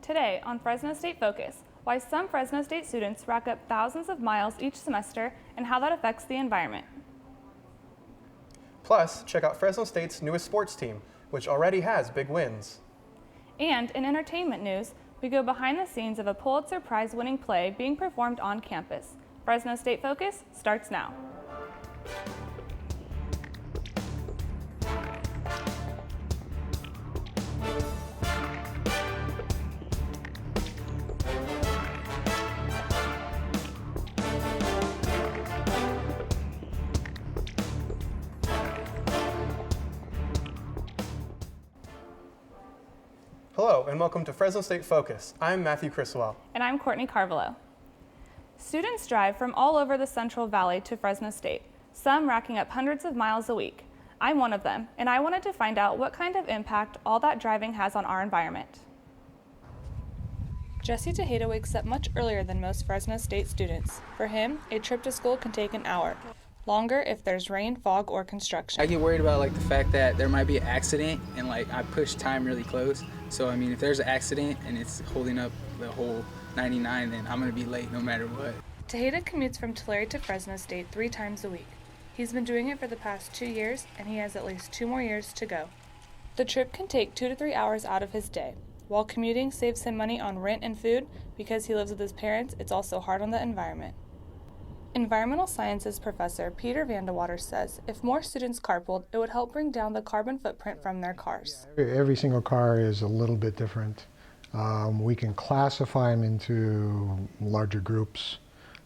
Today on Fresno State Focus, why some Fresno State students rack up thousands of miles each semester and how that affects the environment. Plus, check out Fresno State's newest sports team, which already has big wins. And in entertainment news, we go behind the scenes of a Pulitzer Prize-winning play being performed on campus. Fresno State Focus starts now. Hello, and welcome to Fresno State Focus. I'm Matthew Criswell. And I'm Courtney Carvalho. Students drive from all over the Central Valley to Fresno State, some racking up hundreds of miles a week. I'm one of them, and I wanted to find out what kind of impact all that driving has on our environment. Jesse Tejeda wakes up much earlier than most Fresno State students. For him, a trip to school can take an hour. Longer if there's rain, fog, or construction. I get worried about the fact that there might be an accident and I push time really close. So if there's an accident and it's holding up the whole 99, then I'm gonna be late no matter what. Tejeda commutes from Tulare to Fresno State 3 times a week. He's been doing it for the past 2 years and he has at least 2 more years to go. The trip can take 2 to 3 hours out of his day. While commuting saves him money on rent and food, because he lives with his parents, it's also hard on the environment. Environmental sciences professor Peter Vandewater says if more students carpooled, it would help bring down the carbon footprint from their cars. Every single car is a little bit different. We can classify them into larger groups.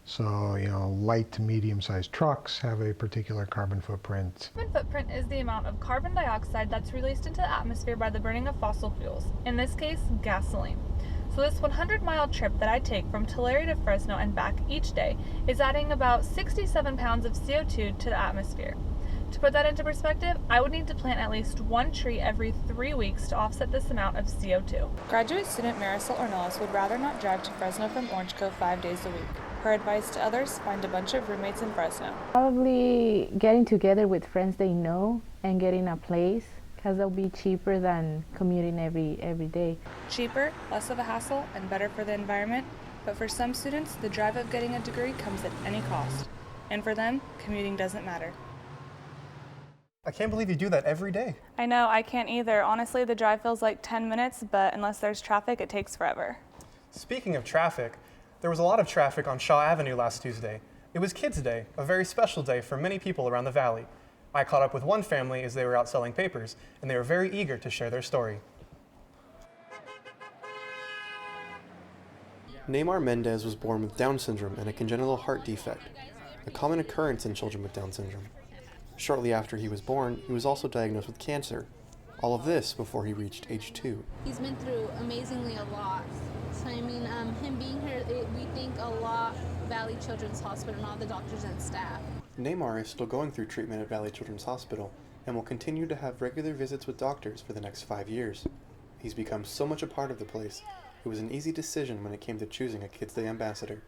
So, light to medium-sized trucks have a particular carbon footprint. Carbon footprint is the amount of carbon dioxide that's released into the atmosphere by the burning of fossil fuels, in this case, gasoline. So this 100-mile trip that I take from Tulare to Fresno and back each day is adding about 67 pounds of CO2 to the atmosphere. To put that into perspective, I would need to plant at least 1 tree every 3 weeks to offset this amount of CO2. Graduate student Marisol Ornelas would rather not drive to Fresno from Orange Cove 5 days a week. Her advice to others, find a bunch of roommates in Fresno. Probably getting together with friends they know and getting a place, because they'll be cheaper than commuting every day. Cheaper, less of a hassle, and better for the environment, but for some students, the drive of getting a degree comes at any cost. And for them, commuting doesn't matter. I can't believe you do that every day. I know, I can't either. Honestly, the drive feels like 10 minutes, but unless there's traffic, it takes forever. Speaking of traffic, there was a lot of traffic on Shaw Avenue last Tuesday. It was Kids Day, a very special day for many people around the valley. I caught up with one family as they were out selling papers, and they were very eager to share their story. Neymar Mendez was born with Down syndrome and a congenital heart defect, a common occurrence in children with Down syndrome. Shortly after he was born, he was also diagnosed with cancer. All of this before he reached age 2. He's been through amazingly a lot. So him being here, we think a lot Valey Children's Hospital and all the doctors and staff. Neymar is still going through treatment at Valey Children's Hospital and will continue to have regular visits with doctors for the next 5 years. He's become so much a part of the place, it was an easy decision when it came to choosing a Kids Day ambassador.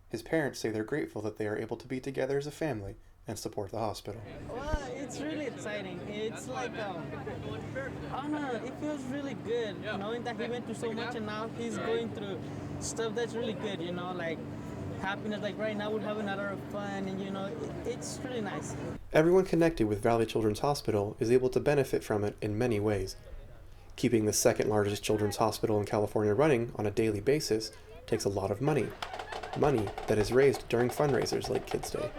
His parents say they're grateful that they are able to be together as a family and support the hospital. Well, it's really exciting. It's I don't know, it feels really good, knowing that he went through so much and now he's going through stuff that's really good, happiness, right now we're having a lot of fun and it's really nice. Everyone connected with Valey Children's Hospital is able to benefit from it in many ways. Keeping the second largest children's hospital in California running on a daily basis takes a lot of money that is raised during fundraisers like Kids Day.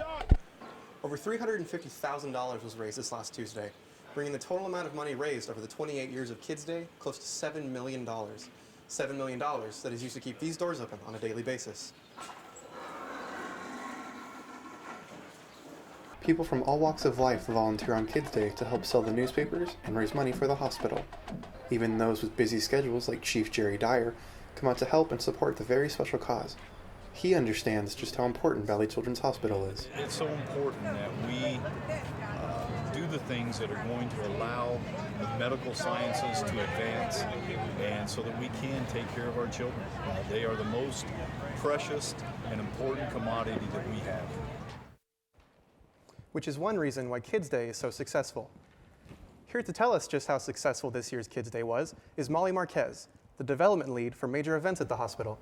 Over $350,000 was raised this last Tuesday, bringing the total amount of money raised over the 28 years of Kids Day close to $7 million. $7 million that is used to keep these doors open on a daily basis. People from all walks of life volunteer on Kids Day to help sell the newspapers and raise money for the hospital. Even those with busy schedules like Chief Jerry Dyer come out to help and support the very special cause. He understands just how important Valey Children's Hospital is. It's so important that we do the things that are going to allow the medical sciences to advance, and so that we can take care of our children. They are the most precious and important commodity that we have. Which is one reason why Kids Day is so successful. Here to tell us just how successful this year's Kids Day was is Molly Marquez, the development lead for major events at the hospital.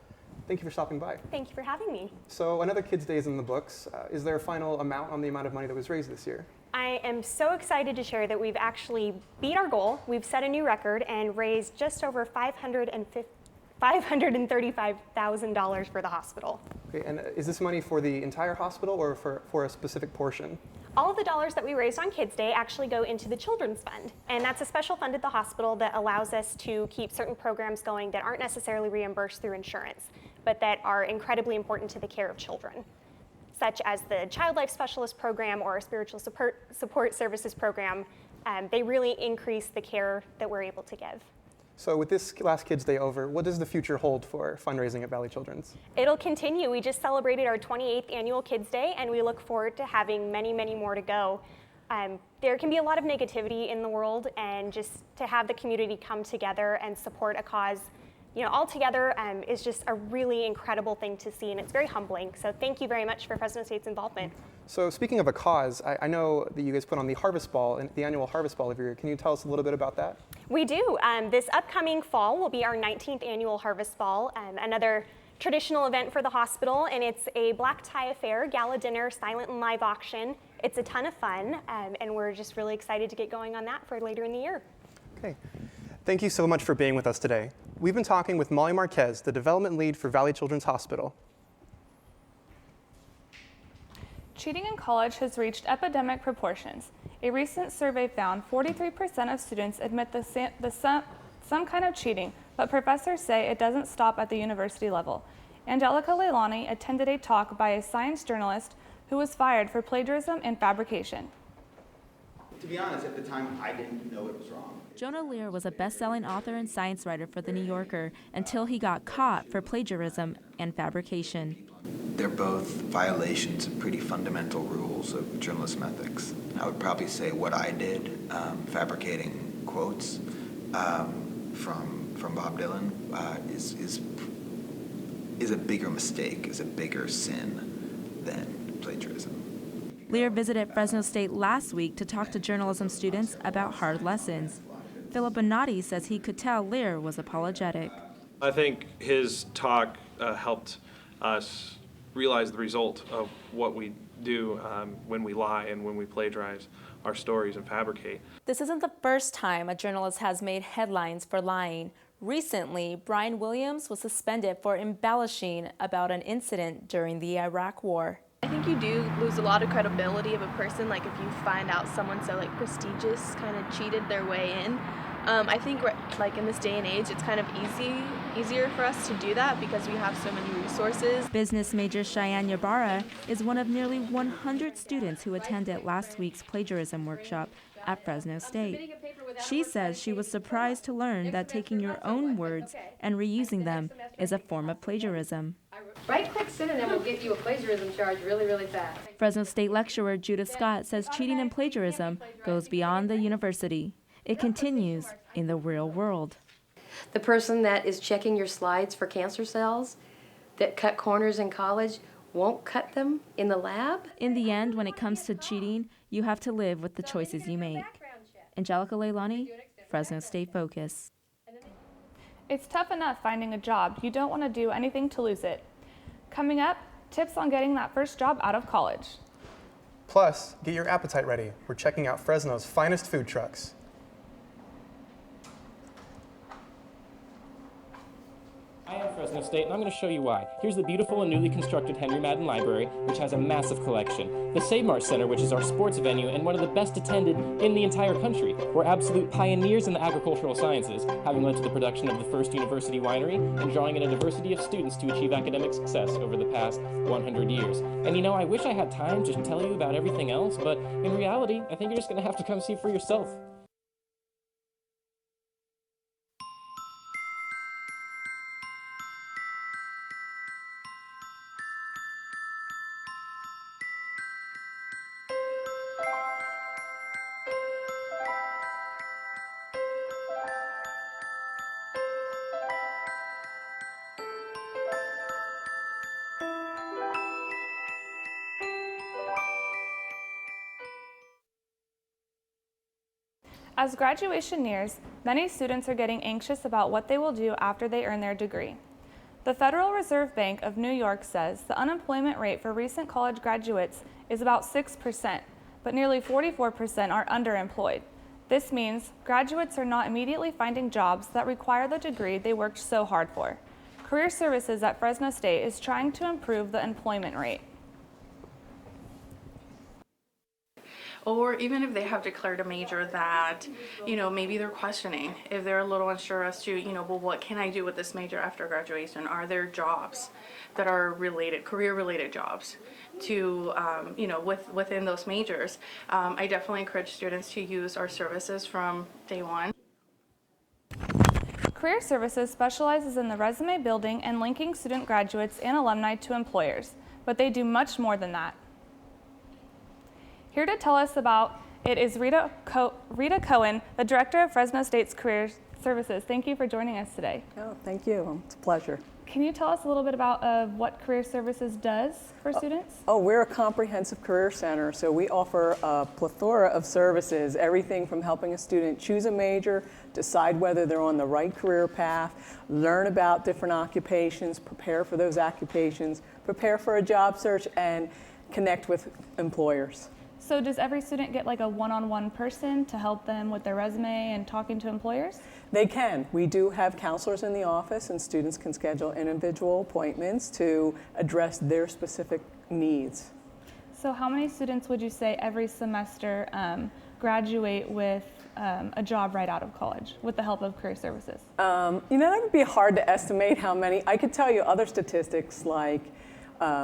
Thank you for stopping by. Thank you for having me. So another Kids Day is in the books. Is there a final amount on the amount of money that was raised this year? I am so excited to share that we've actually beat our goal. We've set a new record and raised just over $535,000 for the hospital. Okay, and is this money for the entire hospital or for a specific portion? All of the dollars that we raised on Kids Day actually go into the Children's Fund, and that's a special fund at the hospital that allows us to keep certain programs going that aren't necessarily reimbursed through insurance, but that are incredibly important to the care of children, such as the Child Life Specialist Program or our Spiritual Support Services Program. They really increase the care that we're able to give. So with this last Kids Day over, what does the future hold for fundraising at Valey Children's? It'll continue. We just celebrated our 28th annual Kids Day, and we look forward to having many, many more to go. There can be a lot of negativity in the world, and just to have the community come together and support a cause, all together is just a really incredible thing to see, and it's very humbling. So thank you very much for Fresno State's involvement. So speaking of a cause, I know that you guys put on the Harvest Ball, and the annual Harvest Ball every year. Can you tell us a little bit about that? We do. This upcoming fall will be our 19th annual Harvest Ball, another traditional event for the hospital, and it's a black tie affair, gala dinner, silent and live auction. It's a ton of fun, and we're just really excited to get going on that for later in the year. Okay. Thank you so much for being with us today. We've been talking with Molly Marquez, the development lead for Valey Children's Hospital. Cheating in college has reached epidemic proportions. A recent survey found 43% of students admit some kind of cheating, but professors say it doesn't stop at the university level. Angelica Leilani attended a talk by a science journalist who was fired for plagiarism and fabrication. To be honest, at the time, I didn't know it was wrong. Jonah Lear was a best-selling author and science writer for The New Yorker until he got caught for plagiarism and fabrication. They're both violations of pretty fundamental rules of journalism ethics. I would probably say what I did, fabricating quotes from Bob Dylan, is a bigger mistake, is a bigger sin than plagiarism. Lear visited Fresno State last week to talk to journalism students about hard lessons. Philip Bonatti says he could tell Lear was apologetic. I think his talk helped us realize the result of what we do when we lie and when we plagiarize our stories and fabricate. This isn't the first time a journalist has made headlines for lying. Recently, Brian Williams was suspended for embellishing about an incident during the Iraq War. I think you do lose a lot of credibility of a person, like if you find out someone so prestigious kind of cheated their way in. I think in this day and age, it's kind of easier for us to do that because we have so many resources. Business major Cheyenne Ybarra is one of nearly 100 students who attended last week's plagiarism workshop at Fresno State. She says she was surprised to learn that taking your own words and reusing them is a form of plagiarism. Right-click synonym will get you a plagiarism charge really, really fast. Fresno State lecturer Judith Scott says cheating and plagiarism goes beyond the university. It continues in the real world. The person that is checking your slides for cancer cells that cut corners in college won't cut them in the lab. In the end, when it comes to cheating, you have to live with the choices you make. Angelica Leilani, Fresno State Focus. It's tough enough finding a job. You don't want to do anything to lose it. Coming up, tips on getting that first job out of college. Plus, get your appetite ready. We're checking out Fresno's finest food trucks. I am Fresno State, and I'm going to show you why. Here's the beautiful and newly constructed Henry Madden Library, which has a massive collection. The Save Mart Center, which is our sports venue and one of the best attended in the entire country. We're absolute pioneers in the agricultural sciences, having led to the production of the first university winery and drawing in a diversity of students to achieve academic success over the past 100 years. And I wish I had time to tell you about everything else, but in reality, I think you're just going to have to come see for yourself. As graduation nears, many students are getting anxious about what they will do after they earn their degree. The Federal Reserve Bank of New York says the unemployment rate for recent college graduates is about 6%, but nearly 44% are underemployed. This means graduates are not immediately finding jobs that require the degree they worked so hard for. Career Services at Fresno State is trying to improve the employment rate. Or even if they have declared a major that, maybe they're questioning, if they're a little unsure as to, well, what can I do with this major after graduation? Are there jobs that are related, career-related jobs to, within those majors? I definitely encourage students to use our services from day one. Career Services specializes in the resume building and linking student graduates and alumni to employers, but they do much more than that. Here to tell us about it is Rita Cohen, the director of Fresno State's Career Services. Thank you for joining us today. Oh, thank you. It's a pleasure. Can you tell us a little bit about what Career Services does for students? Oh, we're a comprehensive career center, so we offer a plethora of services, everything from helping a student choose a major, decide whether they're on the right career path, learn about different occupations, prepare for those occupations, prepare for a job search, and connect with employers. So does every student get like a one-on-one person to help them with their resume and talking to employers? They can. We do have counselors in the office, and students can schedule individual appointments to address their specific needs. So how many students would you say every semester graduate with a job right out of college with the help of Career Services? That would be hard to estimate how many. I could tell you other statistics like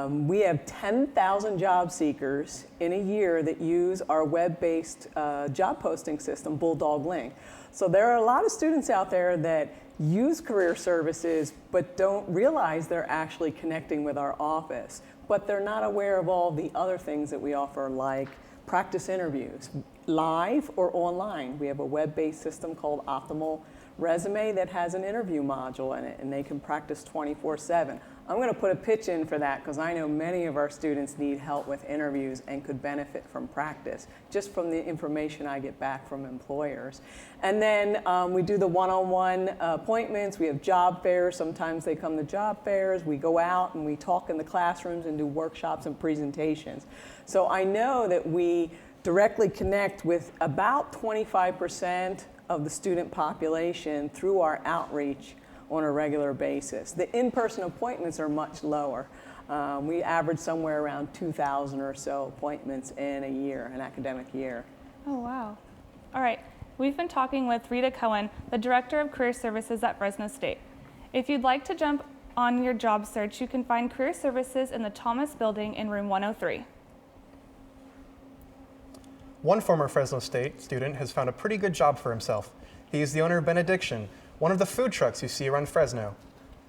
we have 10,000 job seekers in a year that use our web-based job posting system, Bulldog Link. So there are a lot of students out there that use Career Services but don't realize they're actually connecting with our office. But they're not aware of all the other things that we offer, like practice interviews, live or online. We have a web-based system called Optimal Resume that has an interview module in it, and they can practice 24/7. I'm going to put a pitch in for that because I know many of our students need help with interviews and could benefit from practice, just from the information I get back from employers. And then we do the one-on-one appointments. We have job fairs. Sometimes they come to job fairs. We go out and we talk in the classrooms and do workshops and presentations. So I know that we directly connect with about 25% of the student population through our outreach on a regular basis. The in-person appointments are much lower. We average somewhere around 2,000 or so appointments in a year, an academic year. Oh, wow. All right, we've been talking with Rita Cohen, the Director of Career Services at Fresno State. If you'd like to jump on your job search, you can find Career Services in the Thomas Building in room 103. One former Fresno State student has found a pretty good job for himself. He is the owner of Benediction, one of the food trucks you see around Fresno.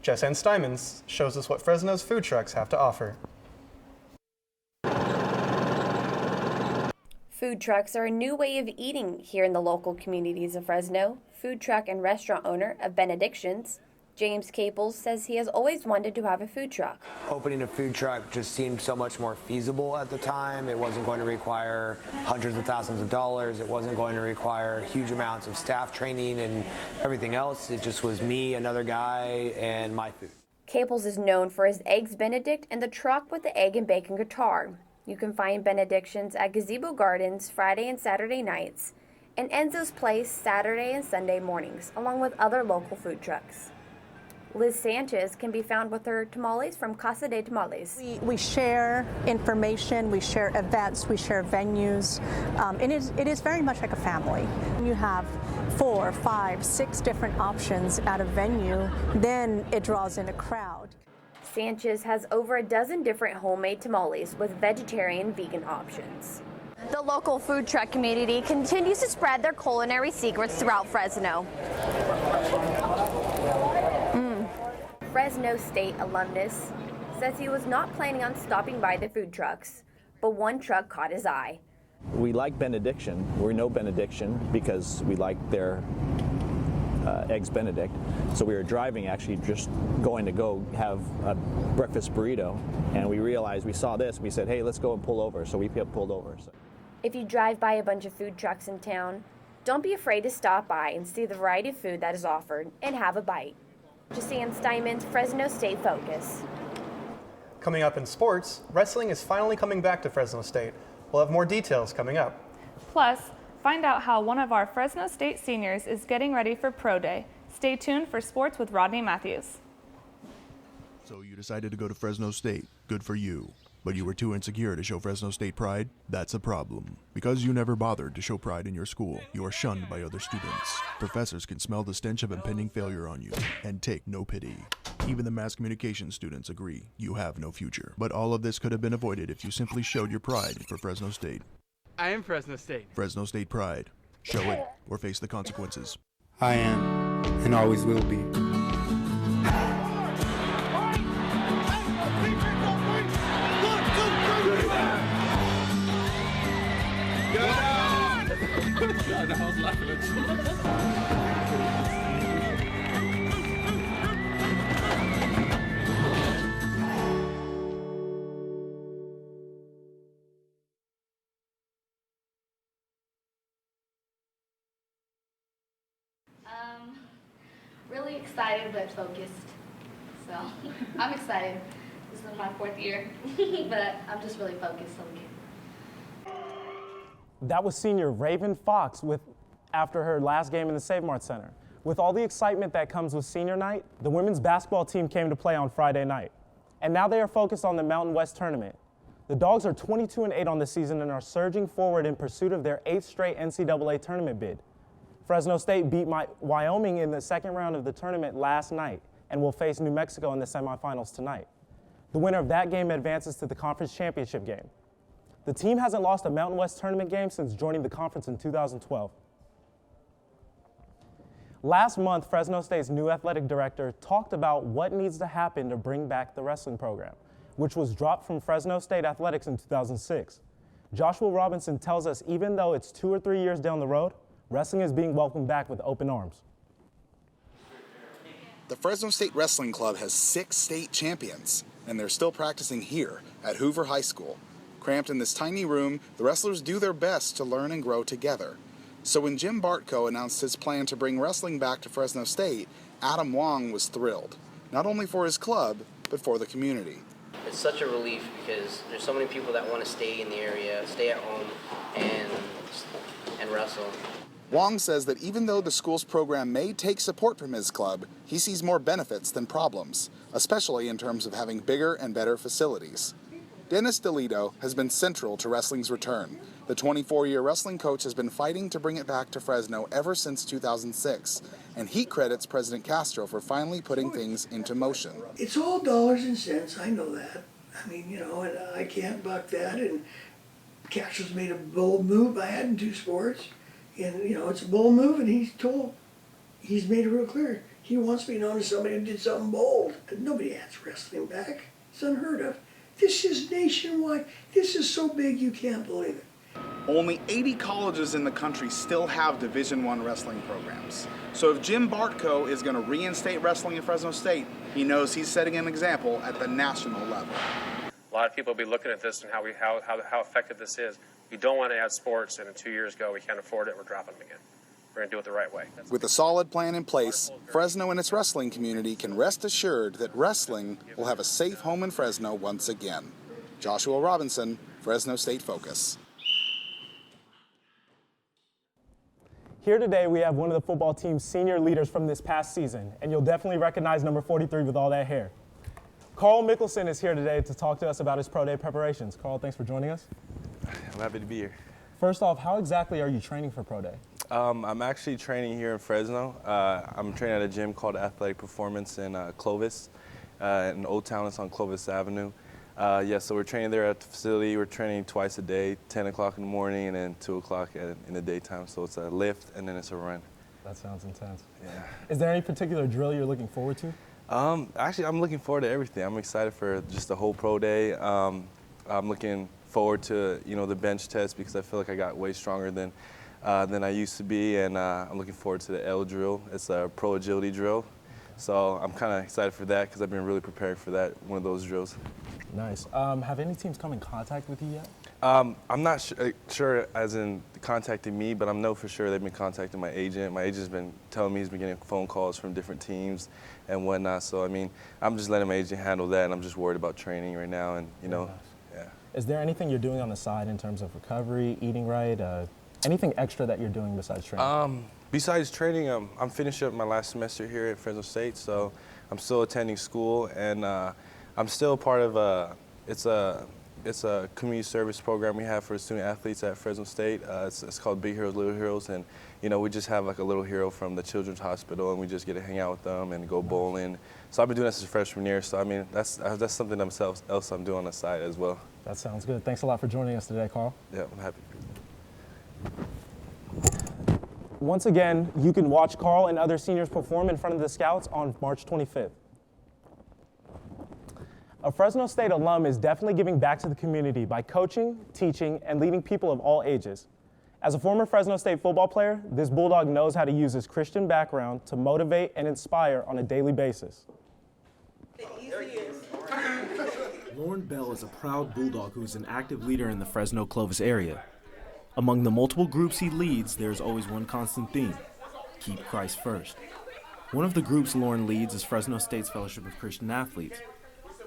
Jess Ann Stymons shows us what Fresno's food trucks have to offer. Food trucks are a new way of eating here in the local communities of Fresno. Food truck and restaurant owner of Benedictions, James Caples, says he has always wanted to have a food truck. Opening a food truck just seemed so much more feasible at the time. It wasn't going to require hundreds of thousands of dollars. It wasn't going to require huge amounts of staff training and everything else. It just was me, another guy, and my food. Caples is known for his Eggs Benedict and the truck with the egg and bacon guitar. You can find Benedictions at Gazebo Gardens Friday and Saturday nights, and Enzo's Place Saturday and Sunday mornings, along with other local food trucks. Liz Sanchez can be found with her tamales from Casa de Tamales. We share information, we share events, we share venues. It is very much like a family. You have 4, 5, 6 different options at a venue, then it draws in a crowd. Sanchez has over a dozen different homemade tamales with vegetarian, vegan options. The local food truck community continues to spread their culinary secrets throughout Fresno. Fresno State alumnus says he was not planning on stopping by the food trucks, but one truck caught his eye. We like Benediction. We know Benediction because we like their Eggs Benedict. So we were driving, actually just going to go have a breakfast burrito, and we realized, we saw this, we said, hey, let's go and pull over. So we pulled over. So. If you drive by a bunch of food trucks in town, Don't be afraid to stop by and see the variety of food that is offered and have a bite. Jan Steinman, Fresno State Focus. Coming up in sports, wrestling is finally coming back to Fresno State. We'll have more details coming up. Plus, find out how one of our Fresno State seniors is getting ready for Pro Day. Stay tuned for sports with Rodney Mathews. So you decided to go to Fresno State. Good for you. But you were too insecure to show Fresno State pride? That's a problem. Because you never bothered to show pride in your school, you are shunned by other students. Professors can smell the stench of impending failure on you and take no pity. Even the mass communication students agree you have no future. But all of this could have been avoided if you simply showed your pride for Fresno State. I am Fresno State. Fresno State pride. Show it or face the consequences. I am and always will be. Really excited but focused. So I'm excited. This is my 4th year, but I'm just really focused on the game. That was senior Raven Fox after her last game in the Save Mart Center. With all the excitement that comes with senior night, the women's basketball team came to play on Friday night. And now they are focused on the Mountain West tournament. The Dogs are 22-8 on the season and are surging forward in pursuit of their 8th straight NCAA tournament bid. Fresno State beat Wyoming in the second round of the tournament last night and will face New Mexico in the semifinals tonight. The winner of that game advances to the conference championship game. The team hasn't lost a Mountain West tournament game since joining the conference in 2012. Last month, Fresno State's new athletic director talked about what needs to happen to bring back the wrestling program, which was dropped from Fresno State athletics in 2006. Joshua Robinson tells us even though it's 2 or 3 years down the road, wrestling is being welcomed back with open arms. The Fresno State Wrestling Club has 6 state champions, and they're still practicing here at Hoover High School. Cramped in this tiny room, the wrestlers do their best to learn and grow together. So when Jim Bartko announced his plan to bring wrestling back to Fresno State, Adam Wong was thrilled, not only for his club, but for the community. It's such a relief because there's so many people that want to stay in the area, stay at home, and wrestle. Wong says that even though the school's program may take support from his club, he sees more benefits than problems, especially in terms of having bigger and better facilities. Dennis DeLito has been central to wrestling's return. The 24-year wrestling coach has been fighting to bring it back to Fresno ever since 2006, and he credits President Castro for finally putting things into motion. It's all dollars and cents, I know that. I mean, and I can't buck that, and Castro's made a bold move. I had in 2 sports. And, it's a bold move, and he's made it real clear. He wants me known as somebody who did something bold. Nobody adds wrestling back. It's unheard of. This is nationwide. This is so big you can't believe it. Only 80 colleges in the country still have Division I wrestling programs. So if Jim Bartko is going to reinstate wrestling in Fresno State, he knows he's setting an example at the national level. A lot of people will be looking at this and how effective this is. We don't want to add sports, and 2 years ago we can't afford it, we're dropping them again. We're going to do it the right way. With a solid plan in place, Fresno and its wrestling community can rest assured that wrestling will have a safe home in Fresno once again. Joshua Robinson, Fresno State Focus. Here today we have one of the football team's senior leaders from this past season, and you'll definitely recognize number 43 with all that hair. Carl Mickelson is here today to talk to us about his pro day preparations. Carl, thanks for joining us. I'm happy to be here. First off, how exactly are you training for pro day? I'm actually training here in Fresno. I'm training at a gym called Athletic Performance in Clovis, in Old Town. It's on Clovis Avenue. So we're training there at the facility. We're training twice a day, 10 o'clock in the morning and then 2 o'clock in the daytime. So it's a lift and then it's a run. That sounds intense. Yeah. Is there any particular drill you're looking forward to? Actually, I'm looking forward to everything. I'm excited for just the whole pro day. I'm looking forward to the bench test because I feel like I got way stronger than I used to be, and I'm looking forward to the L drill. It's a pro agility drill, so I'm kind of excited for that because I've been really preparing for that, one of those drills. Nice. Have any teams come in contact with you yet? I'm not sure as in contacting me, but I know for sure they've been contacting my agent. My agent's been telling me he's been getting phone calls from different teams and whatnot. So, I mean, I'm just letting my agent handle that, and I'm just worried about training right now. And, you know, yeah. Is there anything you're doing on the side in terms of recovery, eating right, anything extra that you're doing besides training? Besides training, I'm finishing up my last semester here at Fresno State, so I'm still attending school, and I'm still part of it's a community service program we have for student athletes at Fresno State. It's called Big Heroes, Little Heroes, and you know, we just have like a little hero from the Children's Hospital, and we just get to hang out with them and go bowling. So I've been doing this as a freshman year, so I mean, that's something else I'm doing on the side as well. That sounds good. Thanks a lot for joining us today, Carl. Yeah, I'm happy. Once again, you can watch Carl and other seniors perform in front of the Scouts on March 25th. A Fresno State alum is definitely giving back to the community by coaching, teaching, and leading people of all ages. As a former Fresno State football player, this Bulldog knows how to use his Christian background to motivate and inspire on a daily basis. Lorne Bell is a proud Bulldog who is an active leader in the Fresno-Clovis area. Among the multiple groups he leads, there is always one constant theme: keep Christ first. One of the groups Lorne leads is Fresno State's Fellowship of Christian Athletes.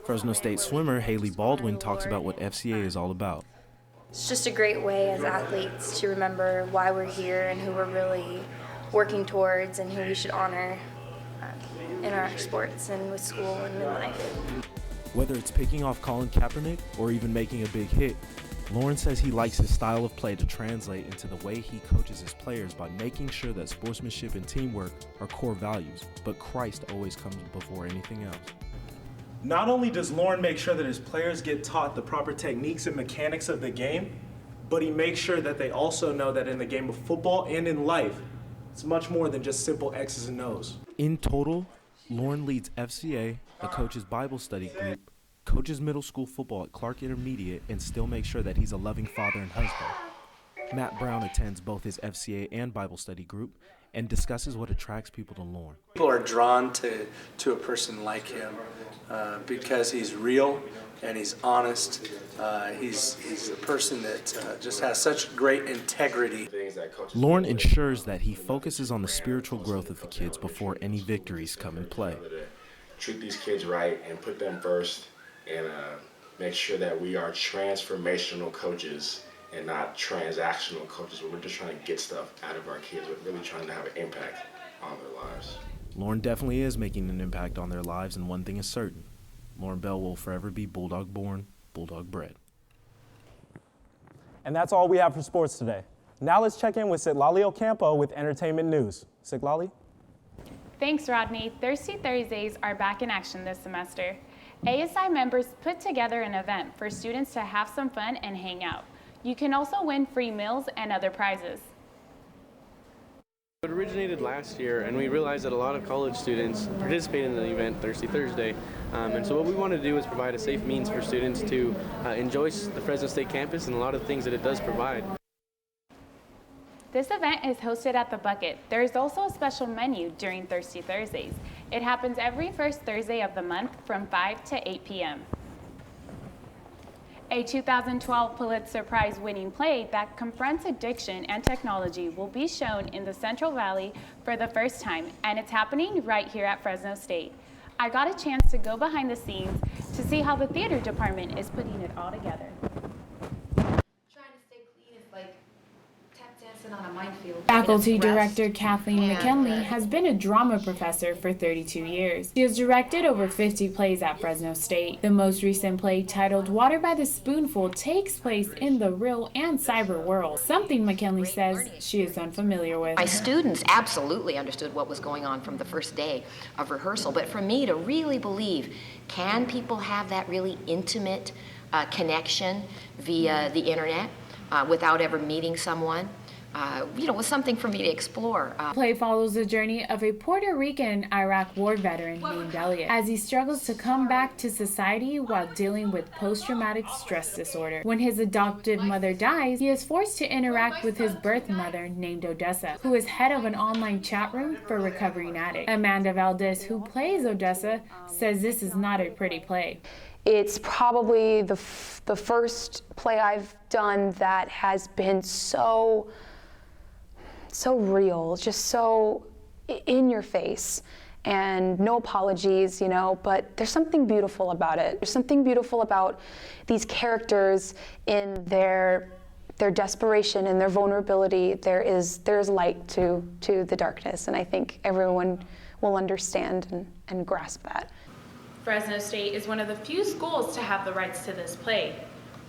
Fresno State swimmer Hailee Baldwin talks about what FCA is all about. It's just a great way as athletes to remember why we're here and who we're really working towards and who we should honor in our sports and with school and in life. Whether it's picking off Colin Kaepernick or even making a big hit, Lorne says he likes his style of play to translate into the way he coaches his players by making sure that sportsmanship and teamwork are core values, but Christ always comes before anything else. Not only does Lorne make sure that his players get taught the proper techniques and mechanics of the game, but he makes sure that they also know that in the game of football and in life, it's much more than just simple X's and O's. In total, Lorne leads FCA, a coach's Bible study group, coaches middle school football at Clark Intermediate, and still makes sure that he's a loving father and husband. Matt Brown attends both his FCA and Bible study group and discusses what attracts people to Lorne. People are drawn to a person like him because he's real and he's honest. He's a person that just has such great integrity. Lorne ensures that he focuses on the spiritual growth of the kids before any victories come in play. Treat these kids right and put them first, and make sure that we are transformational coaches and not transactional coaches where we're just trying to get stuff out of our kids. We're really trying to have an impact on their lives. Lorne definitely is making an impact on their lives, and one thing is certain: Lorne Bell will forever be Bulldog born, Bulldog bred. And that's all we have for sports today. Now let's check in with Citlali Ocampo with entertainment news. Citlali? Thanks, Rodney. Thirsty Thursdays are back in action this semester. ASI members put together an event for students to have some fun and hang out. You can also win free meals and other prizes. It originated last year, and we realized that a lot of college students participate in the event Thirsty Thursday. And so what we want to do is provide a safe means for students to enjoy the Fresno State campus and a lot of things that it does provide. This event is hosted at The Bucket. There is also a special menu during Thirsty Thursdays. It happens every first Thursday of the month from 5 to 8 p.m. A 2012 Pulitzer Prize winning play that confronts addiction and technology will be shown in the Central Valley for the first time, and it's happening right here at Fresno State. I got a chance to go behind the scenes to see how the theater department is putting it all together. On a minefield. Faculty Director Kathleen McKinley has been a drama professor for 32 years. She has directed over 50 plays at Fresno State. The most recent play, titled Water by the Spoonful, takes place in the real and cyber world, something McKinley says she is unfamiliar with. My students absolutely understood what was going on from the first day of rehearsal, but for me to really believe, can people have that really intimate connection via the internet without ever meeting someone? Was something for me to explore. The play follows the journey of a Puerto Rican Iraq war veteran named Elliot as he struggles to come back to society while dealing with post-traumatic stress disorder. When his adoptive mother dies, he is forced to interact with his birth mother named Odessa, who is head of an online chat room for recovering addicts. Amanda Valdez, who plays Odessa, says this is not a pretty play. It's probably the first play I've done that has been so real, just so in your face, and no apologies, you know, but there's something beautiful about it. There's something beautiful about these characters in their desperation and their vulnerability. There's light to the darkness, and I think everyone will understand and grasp that. Fresno State is one of the few schools to have the rights to this play.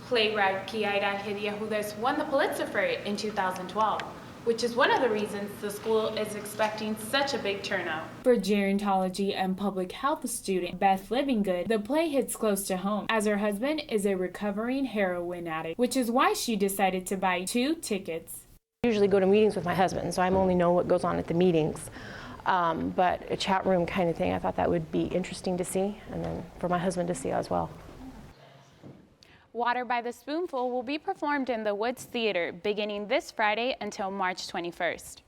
Playwright Kiaira Hediahudes won the Pulitzer for it in 2012, which is one of the reasons the school is expecting such a big turnout. For gerontology and public health student Beth Livingood, the play hits close to home, as her husband is a recovering heroin addict, which is why she decided to buy 2 tickets. I usually go to meetings with my husband, so I only know what goes on at the meetings. But a chat room kind of thing, I thought that would be interesting to see, and then for my husband to see as well. Water by the Spoonful will be performed in the Woods Theater beginning this Friday until March 21st.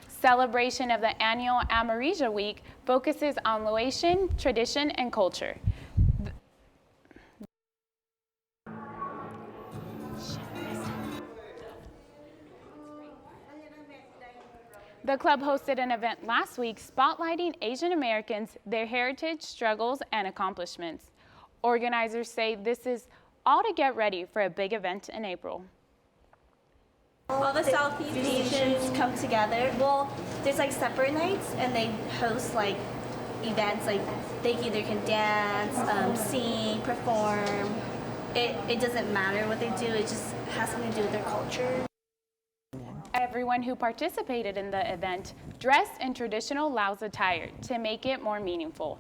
Celebration of the annual Amarija Week focuses on Laotian tradition and culture. The club hosted an event last week spotlighting Asian Americans, their heritage, struggles, and accomplishments. Organizers say this is all to get ready for a big event in April. All the Southeast Asians come together. Well, there's like separate nights, and they host like events. Like they either can dance, sing, perform. It doesn't matter what they do. It just has something to do with their culture. Everyone who participated in the event dressed in traditional Laos attire to make it more meaningful.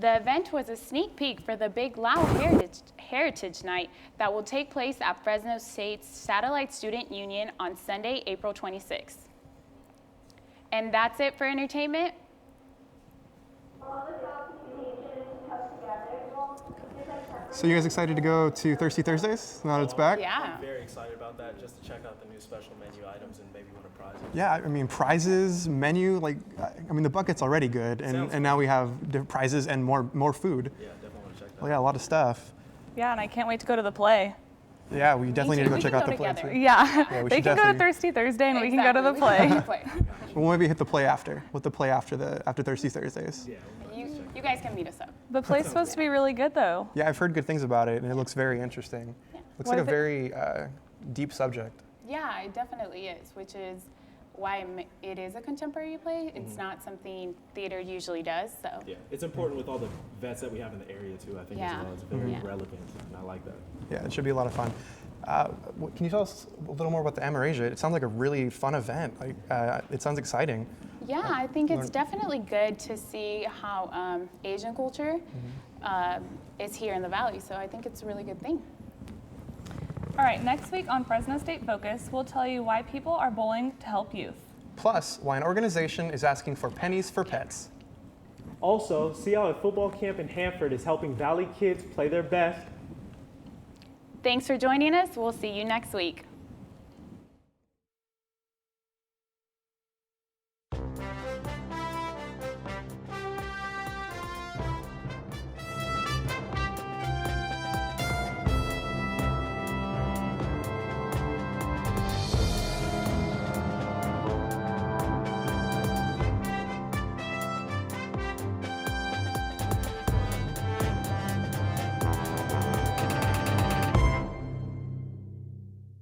The event was a sneak peek for the big Lao Heritage Night that will take place at Fresno State's Satellite Student Union on Sunday, April 26th. And that's it for entertainment. So you guys excited to go to Thirsty Thursdays now that it's back? Yeah. I'm very excited about that, just to check out the new special menu items and maybe win a prize. Yeah, I mean, prizes, menu, like, I mean, the bucket's already good, and now we have different prizes and more food. Yeah, definitely want to check that. Well, yeah, a lot of stuff. Yeah, and I can't wait to go to the play. Yeah, we definitely need to go check out the play too. Yeah, we they should can go to definitely- Thirsty Thursday and we can go to the play. We'll maybe hit the play after. With the play after Thirsty Thursdays. You guys can meet us up. The play's supposed to be really good though. Yeah, I've heard good things about it, and it looks very interesting. Looks like a very deep subject. Yeah, it definitely is, which is why it is a contemporary play. It's not something theater usually does, so. Yeah, it's important with all the vets that we have in the area too, I think, as well. It's very relevant, and I like that. Yeah, it should be a lot of fun. Can you tell us a little more about the Amarija? It sounds like a really fun event. Like, it sounds exciting. Yeah, I think it's definitely good to see how Asian culture is here in the Valley, so I think it's a really good thing. All right, next week on Fresno State Focus, we'll tell you why people are bowling to help youth. Plus, why an organization is asking for pennies for pets. Also, see how a football camp in Hanford is helping Valley kids play their best. Thanks for joining us. We'll see you next week.